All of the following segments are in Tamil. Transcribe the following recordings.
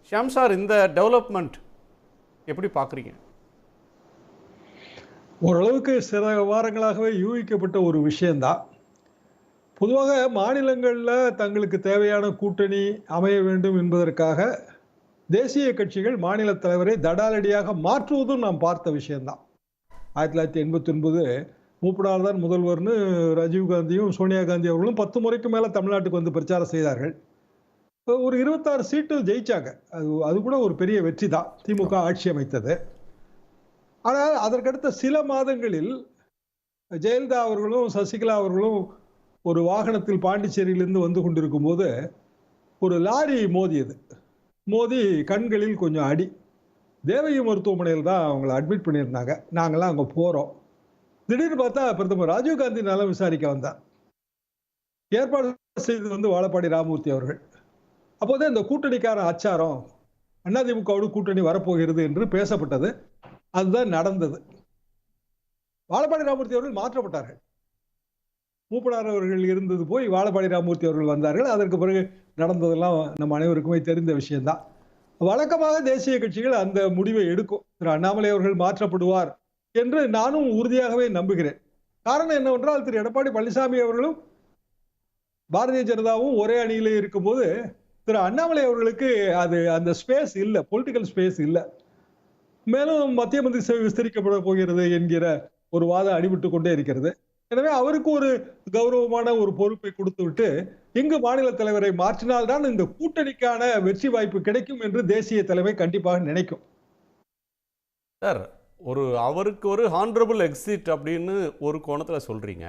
ஷியாம் சார், இந்த டெவலப்மெண்ட் எப்படி பார்க்குறீங்க? ஓரளவுக்கு சில வாரங்களாகவே யூகிக்கப்பட்ட ஒரு விஷயம்தான். பொதுவாக மாநிலங்களில் தங்களுக்கு தேவையான கூட்டணி அமைய வேண்டும் என்பதற்காக தேசிய கட்சிகள் மாநில தலைவரை தடாலடியாக மாற்றுவதும் நாம் பார்த்த விஷயம்தான். 1989 மூப்பனார் தான் முதல்வர்னு ராஜீவ்காந்தியும் சோனியா காந்தி அவர்களும் 10 முறைக்கு மேலே தமிழ்நாட்டுக்கு வந்து பிரச்சாரம் செய்தார்கள். ஒரு 26 சீட்டு ஜெயிச்சாங்க. அது கூட ஒரு பெரிய வெற்றி தான் திமுக ஆட்சி அமைத்தது. ஆனால் அதற்கடுத்த சில மாதங்களில் ஜெயலலிதா அவர்களும் சசிகலா அவர்களும் ஒரு வாகனத்தில் பாண்டிச்சேரியிலிருந்து வந்து கொண்டிருக்கும் போது ஒரு லாரி மோதியது. மோதி கண்களில் கொஞ்சம் அடி. தேவகி மருத்துவமனையில் தான் அவங்களை அட்மிட் பண்ணியிருந்தாங்க. நாங்கள்லாம் அங்கே போகிறோம். திடீர்னு பார்த்தா பிரதமர் ராஜீவ்காந்தி நலம் விசாரிக்க வந்தார். ஏற்பாடு செய்து வந்து வாழப்பாடி ராமமூர்த்தி அவர்கள். அப்போதே இந்த கூட்டணிக்கான அச்சாரம் அதிமுகவோடு கூட்டணி வரப்போகிறது என்று பேசப்பட்டது. அதுதான் நடந்தது. வாழப்பாடி ராமமூர்த்தி அவர்கள் மாற்றப்பட்டார்கள். மூப்பனார் அவர்கள் இருந்தது போய் வாழப்பாடி ராமமூர்த்தி அவர்கள் வந்தார்கள். அதற்கு பிறகு நடந்ததெல்லாம் நம்ம அனைவருக்குமே தெரிந்த விஷயம்தான். வழக்கமாக தேசிய கட்சிகள் அந்த முடிவை எடுக்கும். திரு அண்ணாமலை அவர்கள் மாற்றப்படுவார் என்று நானும் உறுதியாகவே நம்புகிறேன். காரணம் என்னவென்றால், திரு எடப்பாடி பழனிசாமி அவர்களும் பாரதிய ஜனதாவும் ஒரே அணியிலே இருக்கும்போது திரு அண்ணாமலை அவர்களுக்கு அந்த ஸ்பேஸ் இல்லை, பொலிட்டிக்கல் ஸ்பேஸ் இல்லை. மேலும் மத்திய மந்திரி விஸ்தரிக்கப்பட போகிறது என்கிற ஒரு வாதம் அடிபட்டு கொண்டே இருக்கிறது. எனவே அவருக்கு ஒரு கௌரவமான ஒரு பொறுப்பை கொடுத்து விட்டு இங்கு மாநில தலைவரை மாற்றினால்தான் இந்த கூட்டணிக்கான வெற்றி வாய்ப்பு கிடைக்கும் என்று தேசிய தலைமை கண்டிப்பாக நினைக்கும். சார், அவருக்கு ஒரு ஹானரபிள் எக்ஸிட் அப்படின்னு ஒரு கோணத்தில் சொல்கிறீங்க.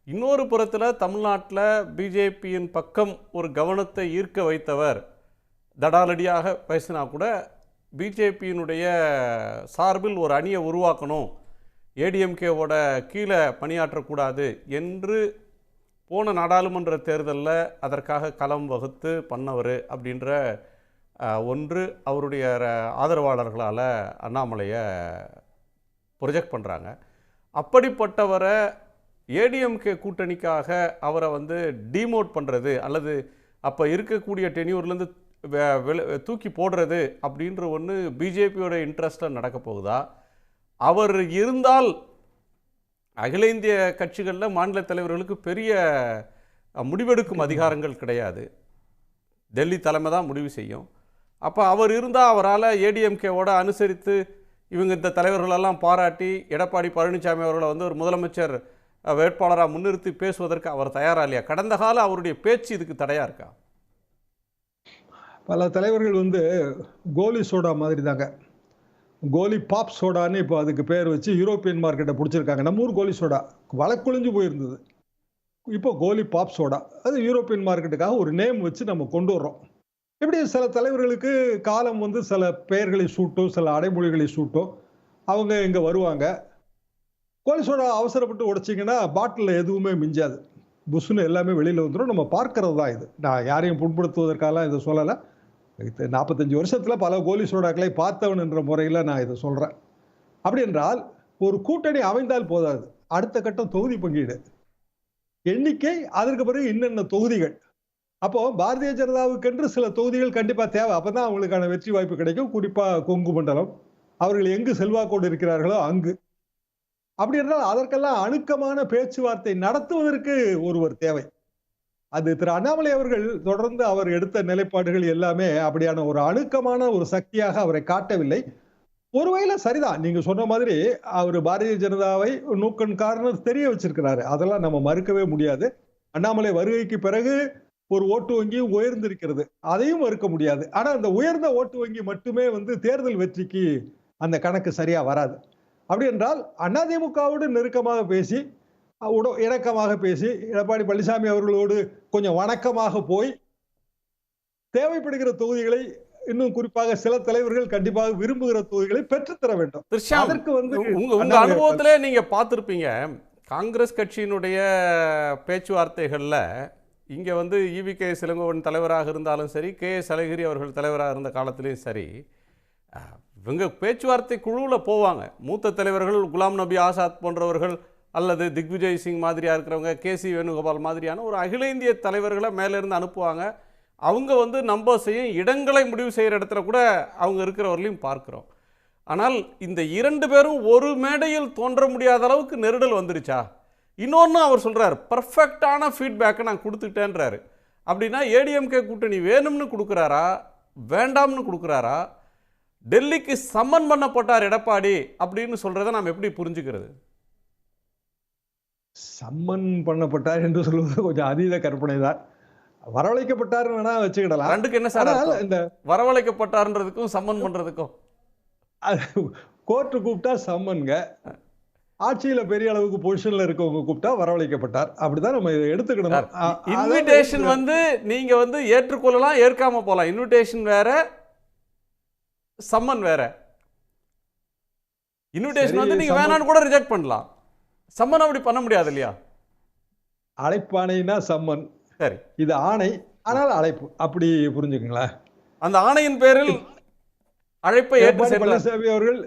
இன்னொரு புறத்தில் தமிழ்நாட்டில் பிஜேபியின் பக்கம் ஒரு கவனத்தை ஈர்க்க வைத்தவர் தடாலடியாக பேசினா கூட பிஜேபியினுடைய சார்பில் ஒரு அணியை உருவாக்கணும், ஏடிஎம்கேவோட கீழே பணியாற்றக்கூடாது என்று போன நாடாளுமன்ற தேர்தலில் அதற்காக களம் வகுத்து பண்ணவர் அப்படின்ற ஒன்று அவருடைய ஆதரவாளர்களால் அண்ணாமலையை ப்ரொஜெக்ட் பண்ணுறாங்க. அப்படிப்பட்டவரை ஏடிஎம்கே கூட்டணிக்காக அவரை வந்து டிமோட் பண்ணுறது அல்லது அப்போ இருக்கக்கூடிய டென்யூர்லேருந்து தூக்கி போடுறது அப்படின்ற ஒன்று பிஜேபியோட இன்ட்ரெஸ்ட்டில் நடக்க போகுதா? அவர் இருந்தால் அகில இந்திய கட்சிகளில் மாநில தலைவர்களுக்கு பெரிய முடிவெடுக்கும் அதிகாரங்கள் கிடையாது. டெல்லி தலைமை தான் முடிவு செய்யும். அப்போ அவர் இருந்தால் அவரால் ஏடிஎம்கேவோட அனுசரித்து இவங்க இந்த தலைவர்களெல்லாம் பாராட்டி எடப்பாடி பழனிசாமி அவர்களை வந்து ஒரு முதலமைச்சர் வேட்பாளராக முன்னிறுத்தி பேசுவதற்கு அவர் தயாரா இல்லையா? கடந்த கால அவருடைய பேச்சு இதுக்கு தடையாக இருக்கா? பல தலைவர்கள் வந்து கோலி சோடா மாதிரி தாங்க. கோலி பாப் சோடான்னு இப்போ அதுக்கு பேர் வச்சு யூரோப்பியன் மார்க்கெட்டை பிடிச்சிருக்காங்க. நம்ம ஊர் கோலி சோடா வழக்குழிஞ்சு போயிருந்தது. இப்போ கோலி பாப் சோடா, அது யூரோப்பியன் மார்க்கெட்டுக்காக ஒரு நேம் வச்சு நம்ம கொண்டு வர்றோம். இப்படி சில தலைவர்களுக்கு காலம் வந்து சில பெயர்களை சூட்டும், சில அடைமொழிகளை சூட்டும். அவங்க இங்கே வருவாங்க. கோலி சோடா அவசரப்பட்டு உடைச்சிங்கன்னா பாட்டிலில் எதுவுமே மிஞ்சாது, புஷ்ஷுன்னு எல்லாமே வெளியில் வந்துடும். நம்ம பார்க்கறது தான் இது. நான் யாரையும் புண்படுத்துவதற்காக இதை சொல்லலை. 45 வருஷத்தில் பல கோலி சோடாக்களை பார்த்தவன் என்ற முறையில் நான் இதை சொல்கிறேன். அப்படி என்றால் ஒரு கூட்டணி அமைந்தால் போதாது, அடுத்த கட்டம் தொகுதி பங்கீடு, எண்ணிக்கை, அதற்கு பிறகு இன்னென்ன தொகுதிகள். அப்போ பாரதிய ஜனதாவுக்கென்று சில தொகுதிகள் கண்டிப்பாக தேவை. அப்போ தான் அவங்களுக்கான வெற்றி வாய்ப்பு கிடைக்கும். குறிப்பாக கொங்கு மண்டலம், அவர்கள் எங்கு செல்வாக்கோடு இருக்கிறார்களோ அங்கு. அப்படி என்றால் அதற்கெல்லாம் அணுக்கமான பேச்சுவார்த்தை நடத்துவதற்கு ஒருவர் தேவை. அது திரு அண்ணாமலை அவர்கள் தொடர்ந்து அவர் எடுத்த நிலைப்பாடுகள் எல்லாமே அப்படியான ஒரு அணுக்கமான ஒரு சக்தியாக அவரை காட்டவில்லை. ஒருவேளை சரிதான், நீங்க சொன்ன மாதிரி அவர் பாரதிய ஜனதாவை நூக்கன் காரணம் தெரிய வச்சிருக்கிறாரு. அதெல்லாம் நம்ம மறுக்கவே முடியாது. அண்ணாமலை வருகைக்கு பிறகு ஒரு ஓட்டு வங்கி உயர்ந்திருக்கிறது, அதையும் மறுக்க முடியாது. ஆனா அந்த உயர்ந்த ஓட்டு வங்கி மட்டுமே வந்து தேர்தல் வெற்றிக்கு அந்த கணக்கு சரியா வராது. அப்படி என்றால் அதிமுகவோடு நெருக்கமாக பேசி, இணக்கமாக பேசி, எடப்பாடி பழனிசாமி அவர்களோடு கொஞ்சம் வணக்கமாக போய் தேவைப்படுகிற தொகுதிகளை, இன்னும் குறிப்பாக சில தலைவர்கள் கண்டிப்பாக விரும்புகிற தொகுதிகளை பெற்றுத்தர வேண்டும். அதற்கு வந்து உங்க அனுபவத்திலே நீங்க பார்த்திருப்பீங்க, காங்கிரஸ் கட்சியினுடைய பேச்சுவார்த்தைகள்ல இங்க வந்து ஈவி.கே. இளங்கோவன் தலைவராக இருந்தாலும் சரி, கே.எஸ். அழகிரி அவர்கள் தலைவராக இருந்த காலத்திலையும் சரி, இவங்க பேச்சுவார்த்தை குழுவில் போவாங்க. மூத்த தலைவர்கள் குலாம் நபி ஆசாத் போன்றவர்கள் அல்லது திக்விஜய் சிங் மாதிரியாக இருக்கிறவங்க, கே.சி. வேணுகோபால் மாதிரியான ஒரு அகில இந்திய தலைவர்களை மேலேருந்து அனுப்புவாங்க. அவங்க வந்து நம்பர்ஸையும் இடங்களை முடிவு செய்கிற இடத்துல கூட அவங்க இருக்கிறவர்களையும் பார்க்குறோம். ஆனால் இந்த 2 பேரும் ஒரு மேடையில் தோன்ற முடியாத அளவுக்கு நெருடல் வந்துருச்சா? இன்னொன்று அவர் சொல்கிறார், பர்ஃபெக்டான ஃபீட்பேக்கை நான் கொடுத்துட்டேன்றாரு. அப்படின்னா ஏடிஎம்கே கூட்டணி வேணும்னு கொடுக்குறாரா, வேண்டாம்னு கொடுக்குறாரா? டெல்லிக்கு சம்மன் பண்ணப்பட்டார் எடப்பாடி அப்படின்னு சொல்றதை நாம் எப்படி புரிஞ்சுக்கிறது? சம்மன் பண்ணப்பட்டார் என்று சொல்வது கொஞ்சம் அதீத கற்பனை தான். வரவழைக்கப்பட்டார் வேணா வச்சுக்கிடலாம். ரெண்டுக்கு என்ன சார் ஆனால் அர்த்தம்? இந்த வரவழைக்கப்பட்டார்ன்றதுக்கும் சம்மன் பண்றதுக்கும் கோர்ட்டு கூப்பிட்டா சம்மன்ங்க, ஆட்சியில பெரிய அளவுக்கு பொசிஷன்ல இருக்கவங்க கூப்பிட்டா வரவழைக்கப்பட்டார். அப்படிதான் நம்ம இதை எடுத்துக்கணும். இன்விடேஷன் வந்து நீங்க வந்து ஏற்றுக்கொள்ளலாம், ஏற்காம போலாம். இன்விடேஷன் வேற, சம்மன் வேற. இன்விடேஷன் வந்து நீங்க வேணான்னு கூட ரிஜெக்ட் பண்ணலாம். சம்மன் அப்படி பண்ண முடியாது இல்லையா? அழைப்பானைனா சம்மன், சரி, இது ஆணை, ஆனால் அழைப்பு, அப்படி புரிஞ்சுக்குங்களேன். அந்த ஆணையின் பேரில் அழைப்பை ஏற்று எடப்பாடி சென்றார். பழனிசாமி அவர்கள்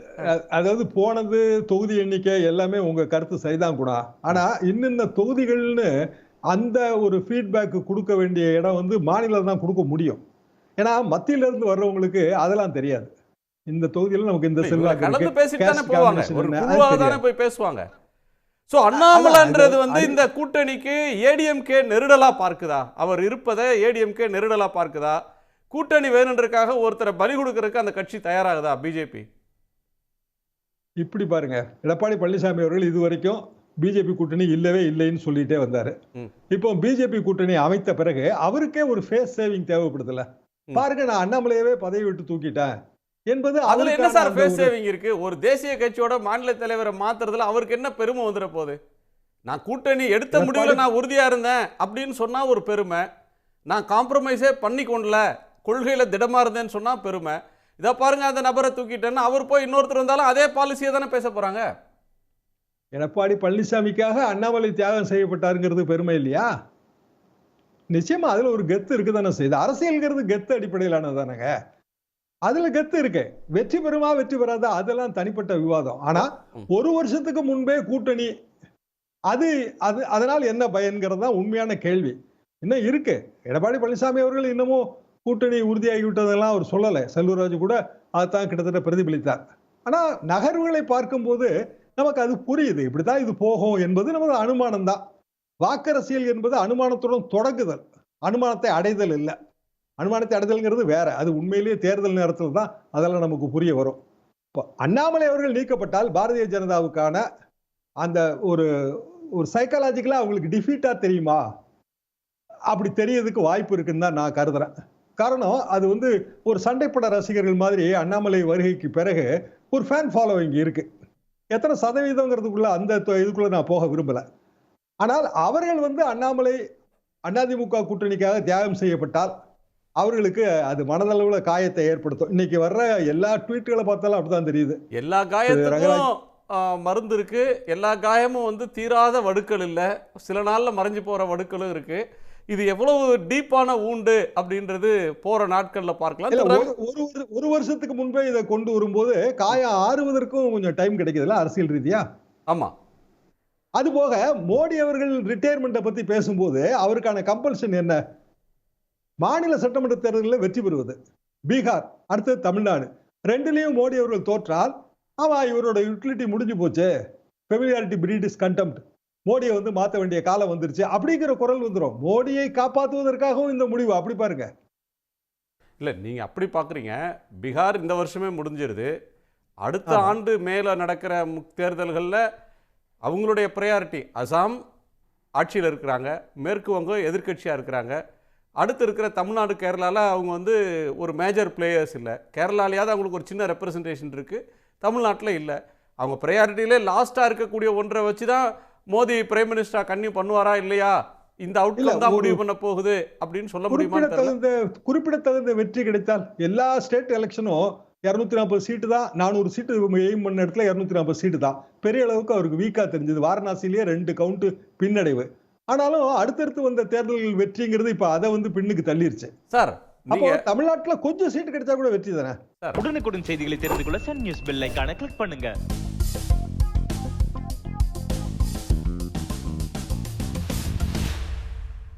அதாவது போனது தொகுதி எண்ணிக்கை எல்லாமே உங்க கருத்து சரிதான் கூட. ஆனா இன்னும் தொகுதிகள்னு அந்த ஒரு ஃபீட்பேக் கொடுக்க வேண்டிய இடம் வந்து மாநிலம் தான் கொடுக்க முடியும். ஏன்னா மத்தியில இருந்து வர்றவங்களுக்கு அதெல்லாம் தெரியாது. இந்த தொகுதியில நமக்கு இந்த செல்வாக்கு கலந்து இருக்கு, பேசிட்டு தானே caste போவாங்க, combination ஒரு என்ன, அது குழுவாக தானே தெரியாது. போய் பேசுவாங்க. சோ அண்ணாமலைன்றது வந்து அது- இந்த கூட்டணிக்கு ஏடிஎம்கே நெருடலா பார்க்குதா? அவர் இருப்பதை ஏடிஎம்கே நெருடலா பார்க்குதா? கூட்டணி வேணுன்றதுக்காக ஒருத்தரை பலி கொடுக்கறதுக்கு அந்த கட்சி தயாராகுதா பிஜேபி? இப்படி பாருங்க, எடப்பாடி பழனிசாமி அவர்கள் இதுவரைக்கும் பிஜேபி கூட்டணி இல்லவே இல்லைன்னு சொல்லிட்டே வந்தாரு. ம். இப்போ பிஜேபி கூட்டணி அமைத்த பிறகு அவருக்கே ஒரு ஃபேஸ் சேவிங் தேவைப்படுதுல்ல. பாருங்க, நான் அண்ணாமலையவே பதவி விட்டு தூக்கிட்டேன் என்பது அதுல என்ன அவருக்கான சார் அந்த ஃபேஸ் ஒரு- சேவிங் இருக்கு? ஒரு தேசிய கட்சியோட மாநில தலைவரை மாத்துறதுல அவருக்கு என்ன பெருமை வந்துட போகுது? நான் கூட்டணி எடுத்த எடப்பாடி- முடிவுல நான் உறுதியா இருந்தேன் அப்படின்னு சொன்னா ஒரு பெருமை, நான் காம்ப்ரமைஸே பண்ணி கொண்டல, கொள்கையில திடமா இருந்தேன்னு சொன்னா பெருமை. இதை பாருங்க, அந்த நபரை தூக்கிட்டேன்னு அவர் போய் இன்னொருத்தர் வந்தாலும் அதே பாலிசியை தானே பேச போறாங்க. எடப்பாடி பழனிசாமிக்காக அண்ணாமலை தியாகம் செய்யப்பட்டாருங்கிறது பெருமை இல்லையா? நிச்சயமா அதுல ஒரு கெத்து இருக்குதானே செய்யுது. அரசியல்ங்கிறது கெத்து அடிப்படையிலானது தானேங்க. அதுல கெத்து இருக்கு. வெற்றி பெறுமா வெற்றி பெறாதா அதெல்லாம் தனிப்பட்ட விவாதம். ஆனா ஒரு வருஷத்துக்கு முன்பே கூட்டணி, அது அது அதனால் என்ன பயன்கிறது தான் உண்மையான கேள்வி. இன்னும் இருக்கு. எடப்பாடி பழனிசாமி அவர்கள் இன்னமும் கூட்டணி உறுதியாகி விட்டதெல்லாம் அவர் சொல்லலை. செல்வராஜ் கூட அதைத்தான் கிட்டத்தட்ட பிரதிபலித்தார். ஆனா நகர்வுகளை பார்க்கும்போது நமக்கு அது புரியுது, இப்படித்தான் இது போகும் என்பது நமது அனுமானம் தான். வாக்கரசியல் என்பது அனுமானத்துடன் தொடங்குதல், அனுமானத்தை அடைதல் இல்லை. அனுமானத்தை அடைதல்ங்கிறது வேற. அது உண்மையிலேயே தேர்தல் நேரத்தில் தான் அதெல்லாம் நமக்கு புரிய வரும். இப்போ அண்ணாமலை அவர்கள் நீக்கப்பட்டால் பாரதிய ஜனதாவுக்கான அந்த ஒரு ஒரு சைக்காலஜிக்கலா அவங்களுக்கு டிஃபீட்டா தெரியுமா? அப்படி தெரியறதுக்கு வாய்ப்பு இருக்குன்னு தான் நான் கருதுறேன். காரணம், அது வந்து ஒரு சண்டைப்பட ரசிகர்கள் மாதிரி அண்ணாமலை வருகைக்கு பிறகு ஒரு ஃபேன் ஃபாலோவிங் இருக்கு. எத்தனை சதவீதங்கிறதுக்குள்ள அந்த இதுக்குள்ள நான் போக விரும்பல. ஆனால் அவர்கள் வந்து அண்ணாமலை அதிமுக கூட்டணிக்காக தியாகம் செய்யப்பட்டால் அவர்களுக்கு அது மனதளவுல காயத்தை ஏற்படுத்தும். இன்னைக்கு வர்ற எல்லா ட்வீட்களை பார்த்தாலும் அப்படிதான் தெரியுது. எல்லா காயத்துக்கும் மருந்து இருக்கு. எல்லா காயமும் வந்து தீராத வடுக்கள் இல்லை, சில நாள்ல மறைஞ்சு போற வடுக்களும் இருக்கு. இது எவ்வளவு டீப்பான ஊண்டு அப்படின்றது போற நாட்கள்ல பார்க்கலாம். இல்ல, ஒரு வருஷத்துக்கு முன்பே இதை கொண்டு வரும்போது காயம் ஆறுவதற்கும் கொஞ்சம் டைம் கிடைக்குதுல்ல அரசியல் ரீதியா. ஆமா, அது போக மோடி அவர்கள் ரிட்டையர்மெண்ட்டை பத்தி பேசும்போது அவருக்கான கம்பல்ஷன் என்ன? மாநில சட்டமன்ற தேர்தலில் வெற்றி பெறுவது, பீகார் அடுத்து தமிழ்நாடு, ரெண்டுலயும் மோடி அவர்கள் தோற்றால் ஆமா இவரோட யூட்டிலிட்டி முடிஞ்சு போச்சு, ஃபெமிலியாரிட்டி பிரீட் இஸ் கண்டெம்ட், மோடியை வந்து மாற்ற வேண்டிய காலம் வந்துருச்சு அப்படிங்கிற குரல் வந்துடும். மோடியை காப்பாற்றுவதற்காகவும் இந்த முடிவு. அப்படி பாருங்க. இல்லை நீங்கள் அப்படி பார்க்குறீங்க. பீகார் இந்த வருஷமே முடிஞ்சிருது. அடுத்த ஆண்டு மேலே நடக்கிற தேர்தல்களில் அவங்களுடைய ப்ரையாரிட்டி, அசாம் ஆட்சியில் இருக்கிறாங்க, மேற்கு வங்கம் எதிர்க்கட்சியாக இருக்கிறாங்க, அடுத்து இருக்கிற தமிழ்நாடு கேரளாவில் அவங்க வந்து ஒரு மேஜர் பிளேயர்ஸ் இல்லை. கேரளாலையாவது அவங்களுக்கு ஒரு சின்ன ரெப்ரசன்டேஷன் இருக்குது, தமிழ்நாட்டில் இல்லை. அவங்க ப்ரையாரிட்டியிலே லாஸ்ட்டாக இருக்கக்கூடிய ஒன்றை வச்சு தான் மோடி பிரைம் மினிஸ்டராக கன்னியூ பண்ணுவாரா இல்லையா, இந்த அவுட்கம் தான் முடிவு பண்ண போகுது அப்படின்னு சொல்ல முடியுமா? குறிப்பிடத்தகுந்த வெற்றி கிடைத்தால் எல்லா ஸ்டேட் எலெக்ஷனும் 240 சீட்டு தான், 400 சீட்டு எய்ம் பண்ண இடத்துல 240 சீட்டு தான். பெரிய அளவுக்கு அவருக்கு வீக்கா தெரிஞ்சது. வாரணாசிலேயே 2 கவுண்ட் பின்னடைவு. ஆனாலும் அடுத்தடுத்து வந்த தேர்தல்கள் வெற்றிங்கிறது இப்ப அதை வந்து பின்னுக்கு தள்ளிருச்சு. சார் அப்போ தமிழ்நாட்டுல கொஞ்சம் சீட்டு கிடைச்சா கூட வெற்றி தானே. உடனுக்குடன் செய்திகளை தெரிந்து கொள்ள சன் நியூஸ் பெல் ஐகானை கிளிக் பண்ணுங்க.